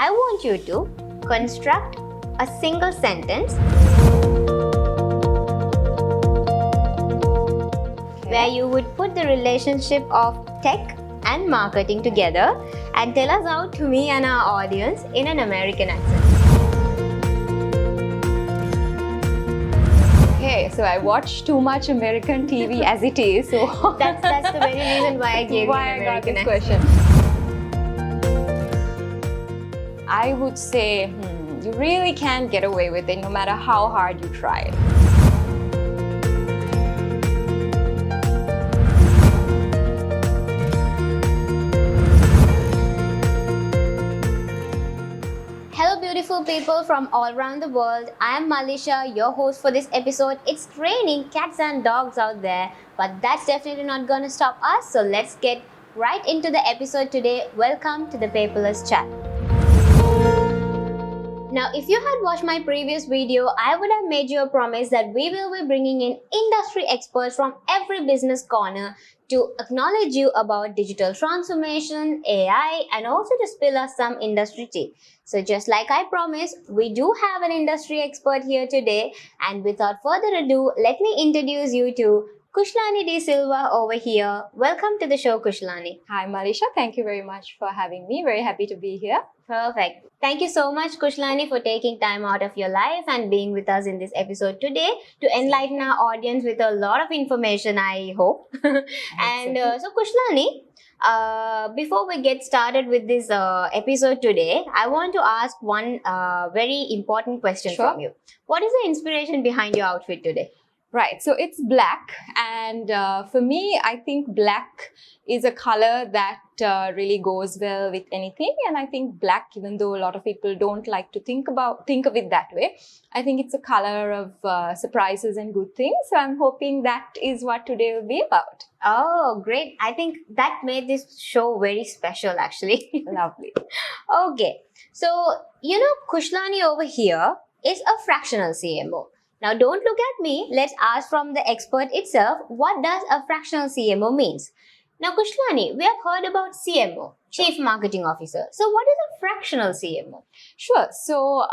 I want you to construct a single sentence where you would put the relationship of tech and marketing together and tell us out to me and our audience in an American accent. Okay, so I watch too much American TV as it is, so That's the very reason why I gave you an American accent. I would say you really can't get away with it no matter how hard you try. Hello beautiful people from all around the world. I am Malisha, your host for this episode. It's raining cats and dogs out there, but that's definitely not gonna stop us. So let's get right into the episode today. Welcome to the Paperless Chat. Now, if you had watched my previous video, I would have made you a promise that we will be bringing in industry experts from every business corner to acknowledge you about digital transformation, AI, and also to spill us some industry tea. So just like I promised, we do have an industry expert here today. And without further ado, let me introduce you to Kushlani De Silva over here. Welcome to the show, Kushlani. Hi Malisha, thank you very much for having me. Very happy to be here. Perfect. Thank you so much, Kushlani, for taking time out of your life and being with us in this episode today to enlighten our audience with a lot of information, So, Kushlani, before we get started with this episode today, I want to ask one very important question from you. What is the inspiration behind your outfit today? Right, so it's black, and for me, I think black is a color that really goes well with anything. And I think black, even though a lot of people don't like to think of it that way, I think it's a color of surprises and good things. So I'm hoping that is what today will be about. Oh, great. I think that made this show very special, actually. Lovely. Okay, so, Kushlani over here is a fractional CMO. Now, don't look at me. Let's ask from the expert itself, what does a fractional CMO means? Now, Kushlani, we have heard about CMO, Chief Marketing Officer. So, what is a fractional CMO? Sure. So,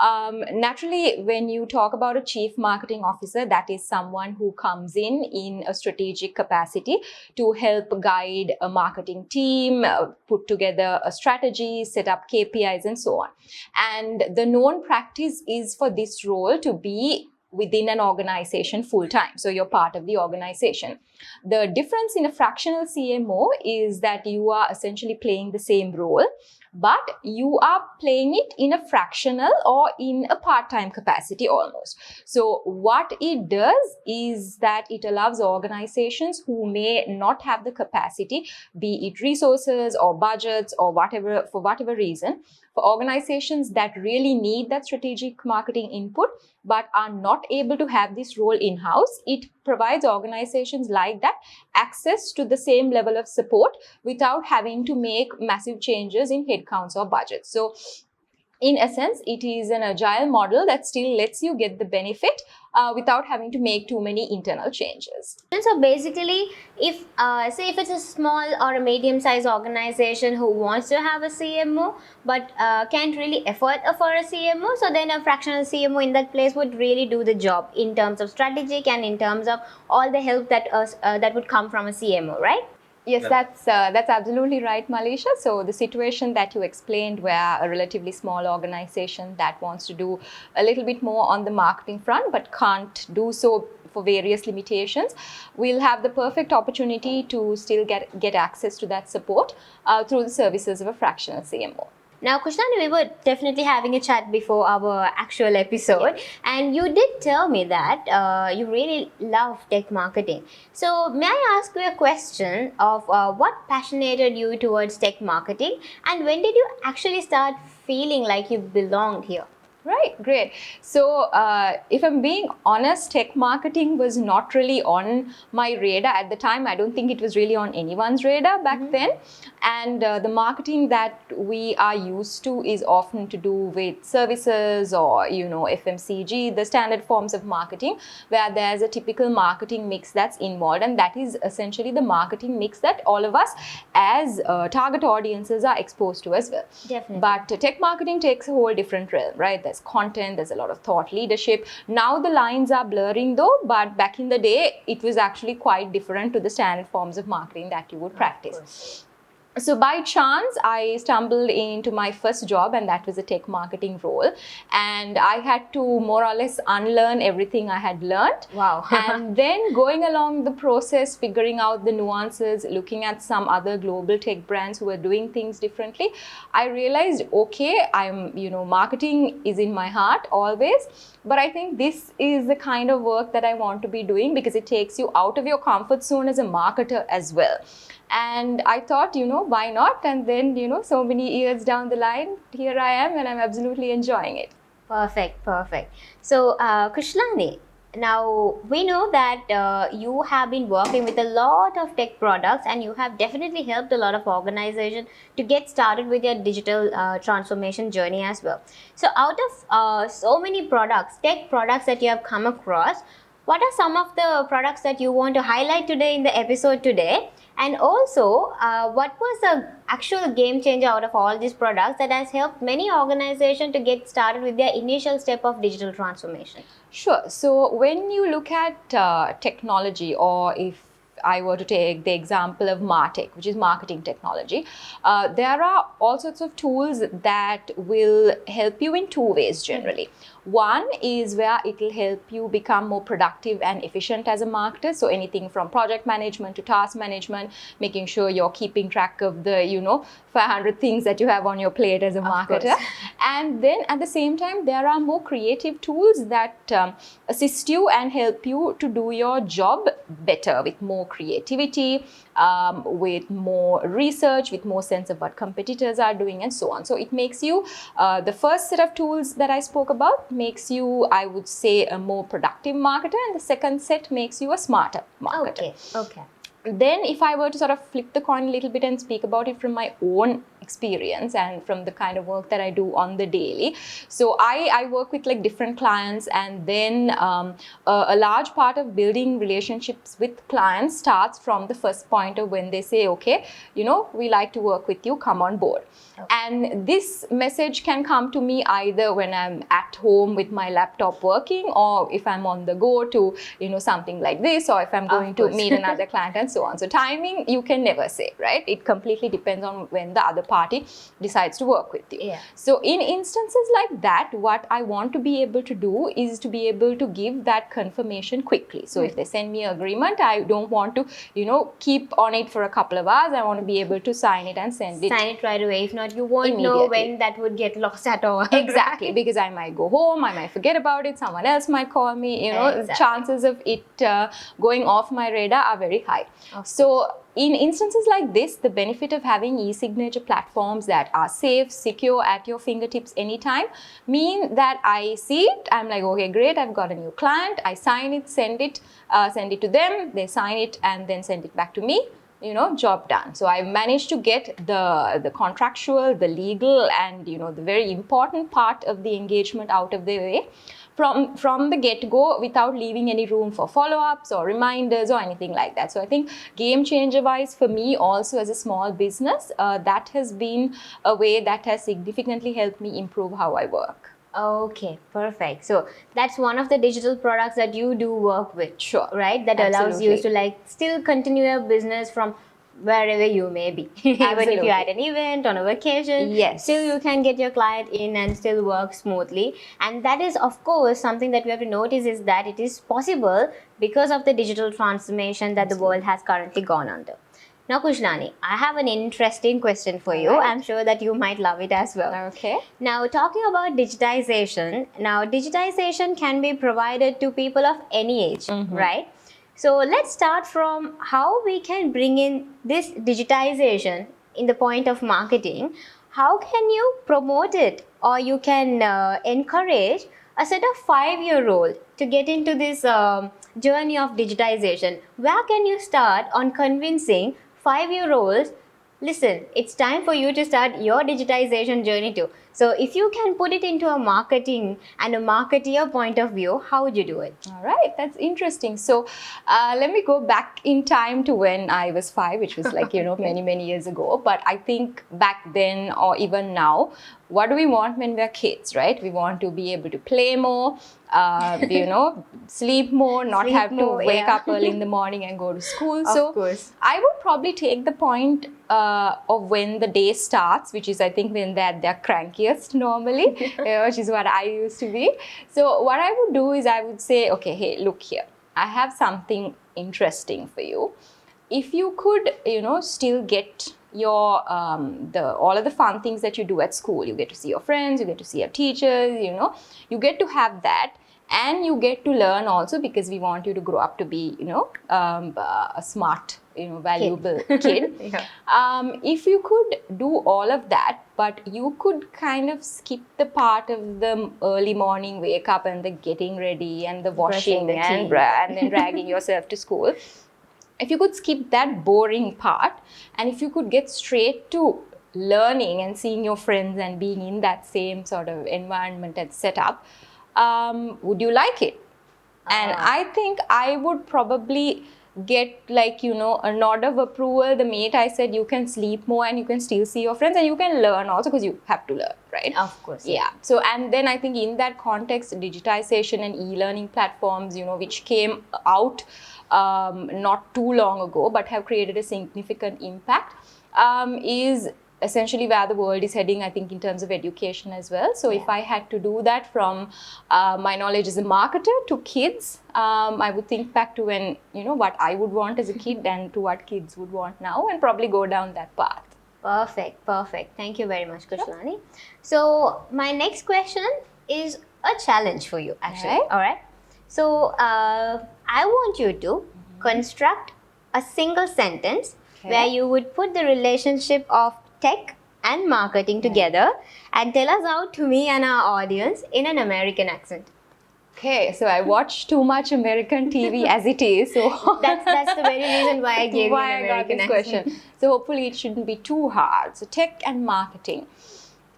naturally, when you talk about a Chief Marketing Officer, that is someone who comes in a strategic capacity to help guide a marketing team, put together a strategy, set up KPIs, and so on. And the known practice is for this role to be within an organization full time. So you're part of the organization. The difference in a fractional CMO is that you are essentially playing the same role, but you are playing it in a fractional or in a part-time capacity almost. So what it does is that it allows organizations who may not have the capacity, be it resources or budgets or whatever, for whatever reason, for organizations that really need that strategic marketing input but are not able to have this role in-house, it provides organizations like that access to the same level of support without having to make massive changes in headcounts or budgets. So in essence, it is an agile model that still lets you get the benefit without having to make too many internal changes. And so basically, if it's a small or a medium-sized organization who wants to have a CMO but can't really afford for a CMO, so then a fractional CMO in that place would really do the job in terms of strategic and in terms of all the help that would come from a CMO, right? Yes, that's absolutely right, Malisha. So the situation that you explained, where a relatively small organization that wants to do a little bit more on the marketing front but can't do so for various limitations, we'll have the perfect opportunity to still get access to that support through the services of a fractional CMO. Now, Kushlani, we were definitely having a chat before our actual episode, and you did tell me that you really love tech marketing. So, may I ask you a question of what passionated you towards tech marketing, and when did you actually start feeling like you belonged here? Right, great. So, if I'm being honest, tech marketing was not really on my radar at the time. I don't think it was really on anyone's radar back then. And the marketing that we are used to is often to do with services or, FMCG, the standard forms of marketing, where there's a typical marketing mix that's involved. And that is essentially the marketing mix that all of us as target audiences are exposed to as well. Definitely. But tech marketing takes a whole different realm, right? There's content, there's a lot of thought leadership. Now the lines are blurring though, but back in the day, it was actually quite different to the standard forms of marketing that you would practice. So by chance, I stumbled into my first job, and that was a tech marketing role. And I had to more or less unlearn everything I had learned. Wow. And then going along the process, figuring out the nuances, looking at some other global tech brands who were doing things differently, I realized, okay, marketing is in my heart always. But I think this is the kind of work that I want to be doing because it takes you out of your comfort zone as a marketer as well. And I thought, why not? And then, so many years down the line, here I am, and I'm absolutely enjoying it. Perfect, perfect. So, Kushlani, now we know that you have been working with a lot of tech products, and you have definitely helped a lot of organizations to get started with your digital transformation journey as well. So, out of so many products, tech products that you have come across, what are some of the products that you want to highlight today in the episode today? And also, what was the actual game changer out of all these products that has helped many organizations to get started with their initial step of digital transformation? Sure. So when you look at technology, or if I were to take the example of MarTech, which is marketing technology, there are all sorts of tools that will help you in two ways generally. One is where it will help you become more productive and efficient as a marketer. So anything from project management to task management, making sure you're keeping track of the, 500 things that you have on your plate as a marketer. And then at the same time, there are more creative tools that assist you and help you to do your job better with more creativity, with more research, with more sense of what competitors are doing, and so on. So it makes you, the first set of tools that I spoke about makes you, I would say, a more productive marketer, and the second set makes you a smarter marketer. Okay. Then if I were to sort of flip the coin a little bit and speak about it from my own experience and from the kind of work that I do on the daily. So I work with like different clients, and then a large part of building relationships with clients starts from the first point of when they say, okay, we like to work with you, come on board. Okay. And this message can come to me either when I'm at home with my laptop working, or if I'm on the go to, something like this, or if I'm going to meet another client and so on. So timing, you can never say, right? It completely depends on when the other party decides to work with you. Yeah. So in instances like that, what I want to be able to do is to be able to give that confirmation quickly. So if they send me an agreement, I don't want to, keep on it for a couple of hours. I want to be able to sign it and send it. Sign it right away. If not, you won't know when that would get lost at all. Exactly, because I might go home, I might forget about it, someone else might call me, Exactly. Chances of it going off my radar are very high. So in instances like this, the benefit of having e-signature platforms that are safe, secure, at your fingertips anytime mean that I see it, I'm like, okay, great, I've got a new client, I sign it, send it to them, they sign it and then send it back to me. Job done. So I've managed to get the contractual, the legal, and the very important part of the engagement out of the way from the get-go without leaving any room for follow-ups or reminders or anything like that. So I think game changer wise for me also as a small business, that has been a way that has significantly helped me improve how I work. Okay, perfect. So that's one of the digital products that you do work with. Sure. Right? That allows you to still continue your business from wherever you may be. Even if you're at an event, on a vacation, yes, still you can get your client in and still work smoothly. And that is, of course, something that we have to notice is that it is possible because of the digital transformation that the world has currently gone under. Now, Kushlani, I have an interesting question for you. Right. I'm sure that you might love it as well. Okay. Now, talking about digitization, digitization can be provided to people of any age, right? So, let's start from how we can bring in this digitization in the point of marketing. how can you promote it, or you can encourage a set of 5-year-old to get into this journey of digitization? Where can you start on convincing 5-year-olds, listen, it's time for you to start your digitization journey too? So if you can put it into a marketing and a marketeer point of view, how would you do it? All right, that's interesting. So let me go back in time to when I was 5, which was like, many, many years ago. But I think back then or even now, what do we want when we're kids, right? We want to be able to play more, sleep more, not Sleep have more, to wake yeah. up early in the morning and go to school. Of course. I would probably take the point of when the day starts, which is I think when they're crankiest normally, which is what I used to be. So what I would do is I would say, okay, hey, look here, I have something interesting for you. If you could, still get your all of the fun things that you do at school, you get to see your friends, you get to see your teachers, you get to have that. And you get to learn also, because we want you to grow up to be, a smart, valuable kid. Yeah. If you could do all of that, but you could kind of skip the part of the early morning wake up and the getting ready and the washing Brushing the and teeth. and then dragging yourself to school. If you could skip that boring part, and if you could get straight to learning and seeing your friends and being in that same sort of environment and setup, would you like it? And I think I would probably get like, a nod of approval the minute I said you can sleep more and you can still see your friends and you can learn also, because you have to learn, right? Of course. Yeah. So, and then I think in that context, digitization and e-learning platforms, which came out not too long ago, but have created a significant impact, is essentially where the world is heading, I think, in terms of education as well. So if I had to do that from my knowledge as a marketer to kids, I would think back to when, what I would want as a kid and to what kids would want now, and probably go down that path. Perfect. Thank you very much, Kushlani. So my next question is a challenge for you, actually. Right. All right. So I want you to construct a single sentence where you would put the relationship of tech and marketing together and tell us out to me and our audience in an American accent. Okay, so I watch too much American TV as it is, so That's the very reason why I gave you why an I got American this accent. question. So hopefully it shouldn't be too hard. So tech and marketing,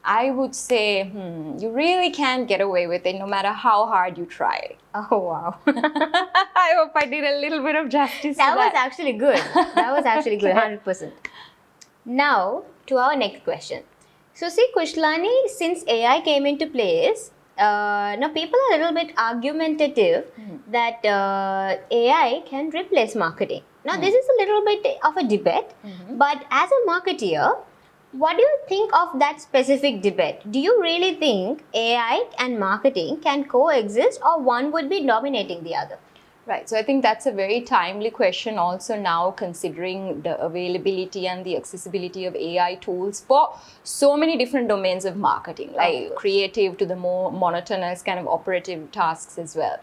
I would say, you really can't get away with it no matter how hard you try. Oh, wow. I hope I did a little bit of justice That to was that. actually good. That was actually good, 100%. Now, to our next question. So, see, Kushlani, since AI came into place, now people are a little bit argumentative that AI can replace marketing. Now, this is a little bit of a debate, but as a marketeer, what do you think of that specific debate? Do you really think AI and marketing can coexist, or one would be dominating the other? Right. So I think that's a very timely question also now, considering the availability and the accessibility of AI tools for so many different domains of marketing, like creative to the more monotonous kind of operative tasks as well.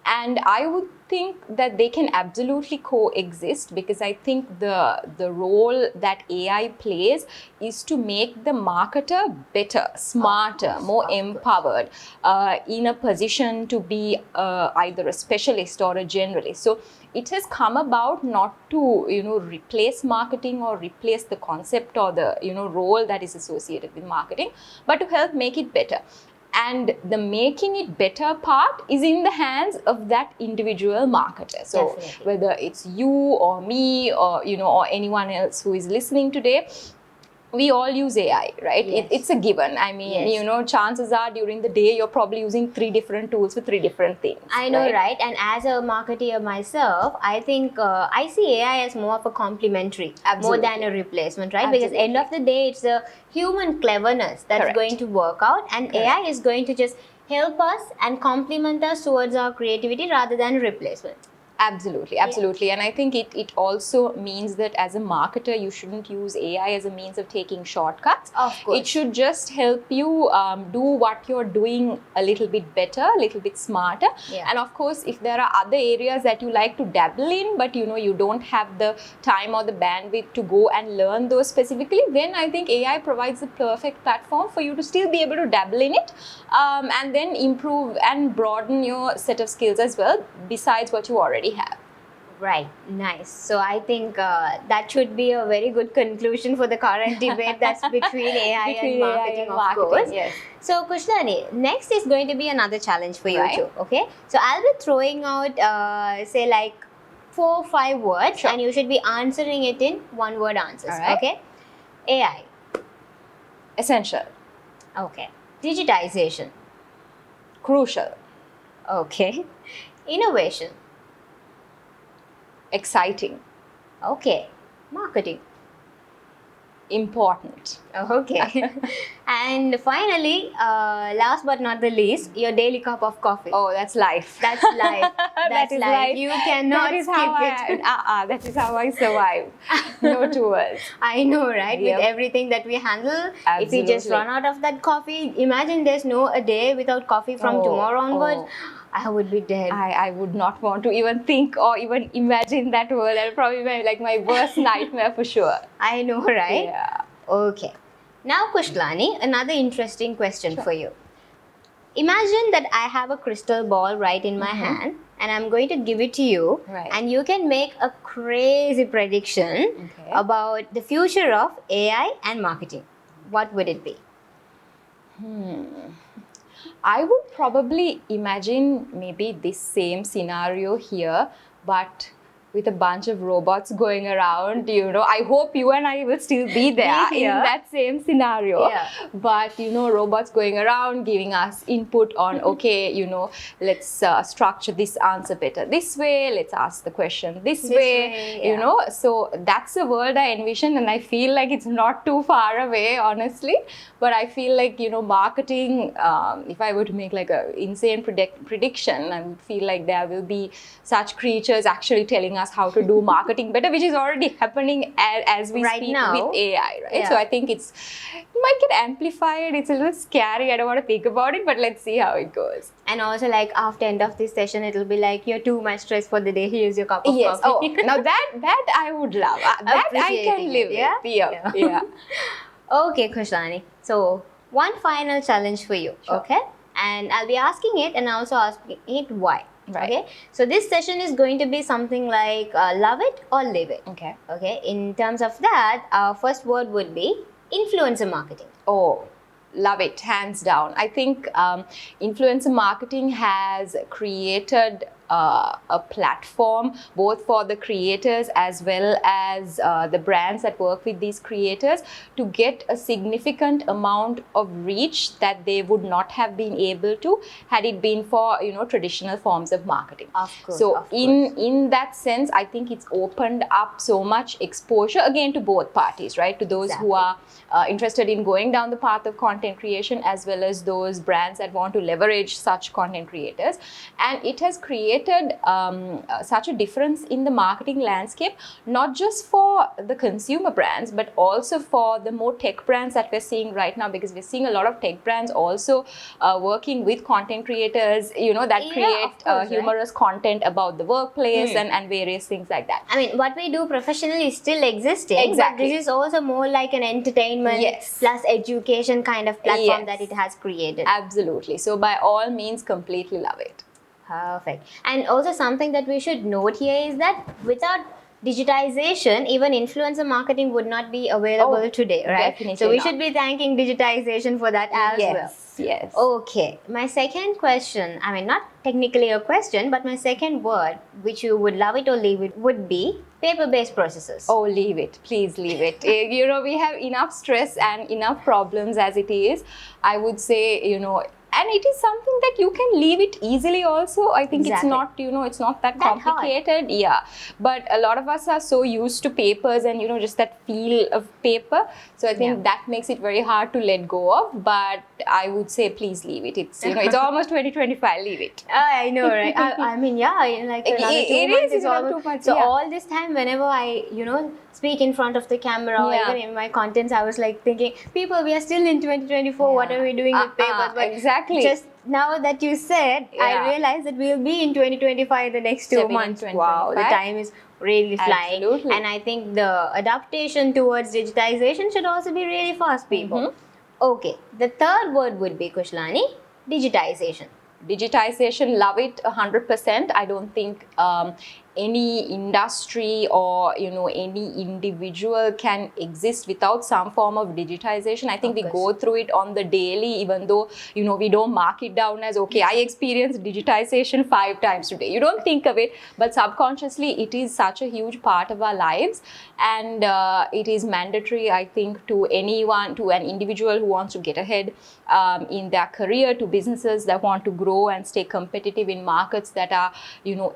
And I would think that they can absolutely coexist, because I think the role that AI plays is to make the marketer better, smarter, more empowered, in a position to be either a specialist or a generalist. So it has come about not to replace marketing or replace the concept or the role that is associated with marketing, but to help make it better. And the making it better part is in the hands of that individual marketer. So Definitely. whether it's you or me or or anyone else who is listening today, we all use AI, right? Yes. It's a given. I mean, Yes. chances are during the day you're probably using 3 different tools for 3 different things. I know, right? And as a marketeer myself, I think I see AI as more of a complementary, more than a replacement, right? Because end of the day, it's the human cleverness that's Correct. going to work out, and AI is going to just help us and complement us towards our creativity rather than replacement. Absolutely, absolutely. And I think it also means that as a marketer, you shouldn't use AI as a means of taking shortcuts. Of course. It should just help you do what you're doing a little bit better, a little bit smarter. Yeah. And of course, if there are other areas that you like to dabble in, but you don't have the time or the bandwidth to go and learn those specifically, then I think AI provides the perfect platform for you to still be able to dabble in it, and then improve and broaden your set of skills as well, besides what you already have. Right, nice. So I think that should be a very good conclusion for the current debate that's between AI and marketing, of course. Yes. So Kushlani, next is going to be another challenge for you Right. too, okay? So I'll be throwing out, say like 4 or 5 words, Sure. and you should be answering it in one word answers, All right. okay? AI, Essential, okay. Digitization, crucial, okay. Innovation, exciting, okay. Marketing, important. okay. And finally, last but not the least, your daily cup of coffee. Oh, that's life. That's life. That That's is life. life. You cannot That is skip how it. that is how I survive. No tours. I know, right? Yep. With everything that we handle, if we just Absolutely. run out of that coffee, imagine there's no a day without coffee from Oh, tomorrow onwards. oh. I would be dead. I would not want to even think or even imagine that world. That'll probably be like my worst nightmare for sure. I know, right? Yeah. Okay. Now, Kushlani, another interesting question Sure. for you. Imagine that I have a crystal ball right in my hand, and I'm going to give it to you, Right. and you can make a crazy prediction Okay. about the future of AI and marketing. What would it be? I would probably imagine maybe this same scenario here, but with a bunch of robots going around. I hope you and I will still be there Be here. in that same scenario. Yeah. But robots going around giving us input on, okay, let's structure this answer better this way, let's ask the question this way, yeah. So that's a world I envision, and I feel like it's not too far away, honestly. But I feel like, marketing, if I were to make like a insane prediction, I would feel like there will be such creatures actually telling us how to do marketing better, which is already happening as we Right speak now. with AI, right? Yeah. So I think it might get amplified. It's a little scary. I don't want to think about it, but let's see how it goes. And also, like after end of this session, it'll be like you're too much stress for the day. Here's your cup of Yes. Oh, coffee. now that I would love. That I can Appreciating live it, yeah? with. Yeah. Yeah. Okay, Kushlani. So one final challenge for you, Sure. okay? And I'll be asking it and also asking it why. Right. Okay. So this session is going to be something like love it or leave it. Okay. Okay. In terms of that, our first word would be influencer marketing. Oh, love it, hands down. I think influencer marketing has created a platform both for the creators as well as the brands that work with these creators to get a significant amount of reach that they would not have been able to had it been for traditional forms of marketing. Of course. So of course. in that sense, I think it's opened up so much exposure again to both parties, right? To those who are interested in going down the path of content creation, as well as those brands that want to leverage such content creators. And it has created such a difference in the marketing landscape, not just for the consumer brands, but also for the more tech brands that we're seeing right now, because we're seeing a lot of tech brands also working with content creators, that Yeah, create of course, humorous content about the workplace and various things like that. I mean, what we do professionally is still existing. Exactly. But this is also more like an entertainment Yes. plus education kind of platform Yes. that it has created. Absolutely. So by all means, completely love it. Perfect. And also something that we should note here is that without digitization, even influencer marketing would not be available Oh, today, right? definitely So we not. should be thanking digitization for that as well. Yes. Okay, my second question, I mean, not technically a question, but my second word, which you would love it or leave it, would be paper-based processes. Oh, leave it. Please leave it. We have enough stress and enough problems as it is. I would say, and it is something that you can leave it easily also. I think Exactly. it's not, it's not that That hard. complicated. Yeah, but a lot of us are so used to papers and just that feel of paper. So I think that makes it very hard to let go of. But I would say please leave it. It's it's almost 2025. Leave it. I know, right? I mean, yeah, like another It 2 months is is another almost. 2 months, So yeah. all this time, whenever I, speak in front of the camera or Yeah. even in my contents, I was like thinking, people, we are still in 2024. What are we doing with papers? But exactly. just now that you said, I Yeah. realized that we'll be in 2025 the next 2 Stepping in months. Wow, the 2025. time is really flying. Absolutely. And I think the adaptation towards digitization should also be really fast, people. Okay, the third word would be, Kushlani, digitization. Digitization, love it 100%. I don't think any industry or any individual can exist without some form of digitization. I think we go through it on the daily, even though we don't mark it down as, okay, I experienced digitization 5 times today. You don't think of it, but subconsciously it is such a huge part of our lives, and it is mandatory, I think, to anyone, to an individual who wants to get ahead in their career, to businesses that want to grow and stay competitive in markets that are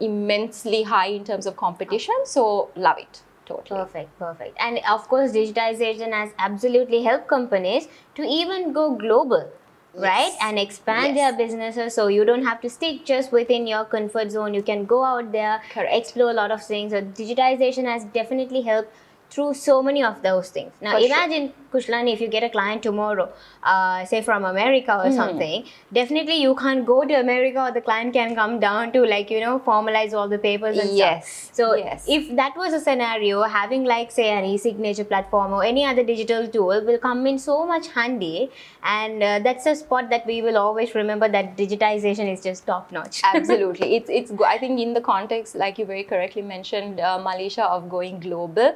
immensely high in terms of competition. So love it totally. Perfect. And of course, digitization has absolutely helped companies to even go global, right? And expand their businesses, so you don't have to stick just within your comfort zone. You can go out there, explore a lot of things. So digitization has definitely helped through so many of those things. Now imagine, Kushlani, if you get a client tomorrow, say from America or something, definitely you can't go to America, or the client can come down to formalize all the papers and stuff. So if that was a scenario, having say an e-signature platform or any other digital tool will come in so much handy, and that's a spot that we will always remember, that digitization is just top notch. Absolutely. It's I think in the context, like you very correctly mentioned, Malisha, of going global,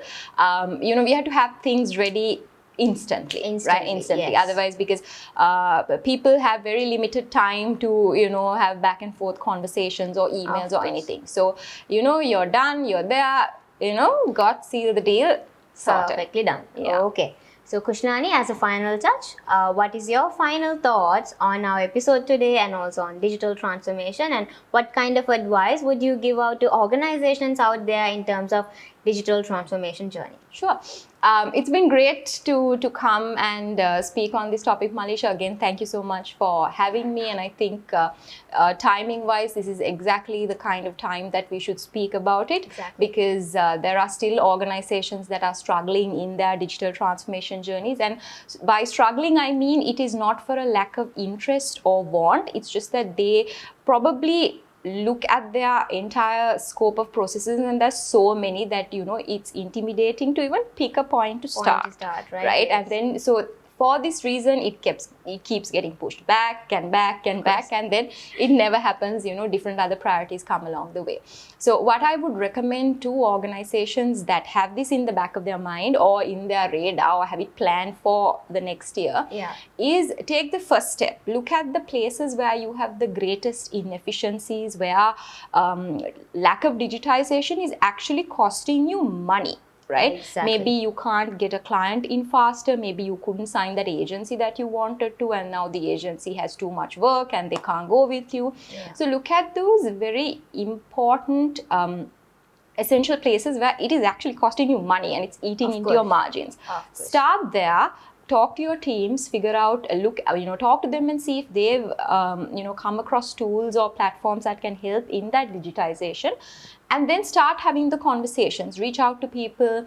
we had to have things ready instantly, right? Instantly. Otherwise, because people have very limited time to have back and forth conversations or emails or anything. So you're done, you're there, got seal the deal, sorted. Perfectly done. Okay. So Kushlani, as a final touch, what is your final thoughts on our episode today, and also on digital transformation, and what kind of advice would you give out to organizations out there in terms of digital transformation journey? Sure. It's been great to come and speak on this topic, Malisha. Again, thank you so much for having me. And I think timing-wise, this is exactly the kind of time that we should speak about it, because there are still organizations that are struggling in their digital transformation journeys. And by struggling, I mean it is not for a lack of interest or want. It's just that they probably look at their entire scope of processes, and there's so many that it's intimidating to even pick a point to start, right? And then so for this reason, it keeps getting pushed back and back and back, and then it never happens. Different other priorities come along the way. So what I would recommend to organizations that have this in the back of their mind or in their radar or have it planned for the next year is take the first step. Look at the places where you have the greatest inefficiencies, where lack of digitization is actually costing you money. Right? Maybe you can't get a client in faster. Maybe you couldn't sign that agency that you wanted to, and now the agency has too much work and they can't go with you. So look at those very important essential places where it is actually costing you money and it's eating into your margins. Start there. Talk to your teams, figure out, talk to them and see if they've, come across tools or platforms that can help in that digitization. And then start having the conversations, reach out to people,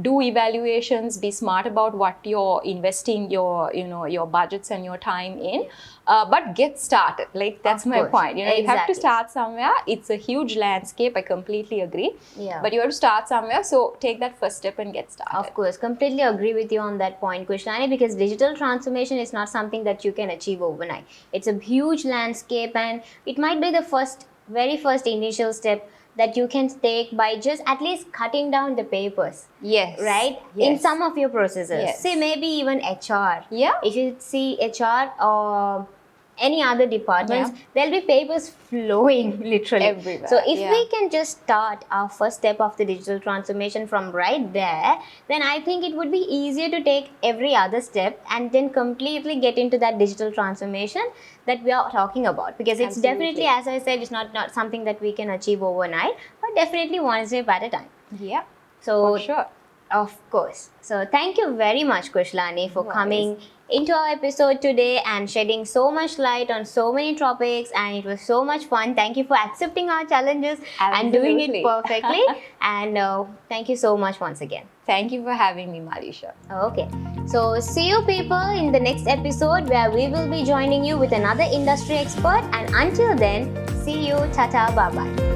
do evaluations, be smart about what you're investing your budgets and your time in, but get started. Like, that's my point. You have to start somewhere. It's a huge landscape. I completely agree. But you have to start somewhere. So take that first step and get started. Of course, completely agree with you on that point, Kushlani, because digital transformation is not something that you can achieve overnight. It's a huge landscape, and it might be the very first initial step that you can take by just at least cutting down the papers. Right? In some of your processes. Say maybe even HR. If you see HR or any other departments, there'll be papers flowing literally Everywhere, So if yeah. we can just start our first step of the digital transformation from right there, then I think it would be easier to take every other step and then completely get into that digital transformation that we are talking about, because it's Absolutely. definitely, as I said, it's not something that we can achieve overnight, but definitely one step at a time. Yeah, So for sure. of course. So thank you very much, Kushlani, for No worries. coming into our episode today and shedding so much light on so many topics, and it was so much fun. Thank you for accepting our challenges and doing it Absolutely. perfectly. And thank you so much once again. Thank you for having me, Malisha. Okay, so see you people in the next episode, where we will be joining you with another industry expert. And until then, see you, tata, bye bye.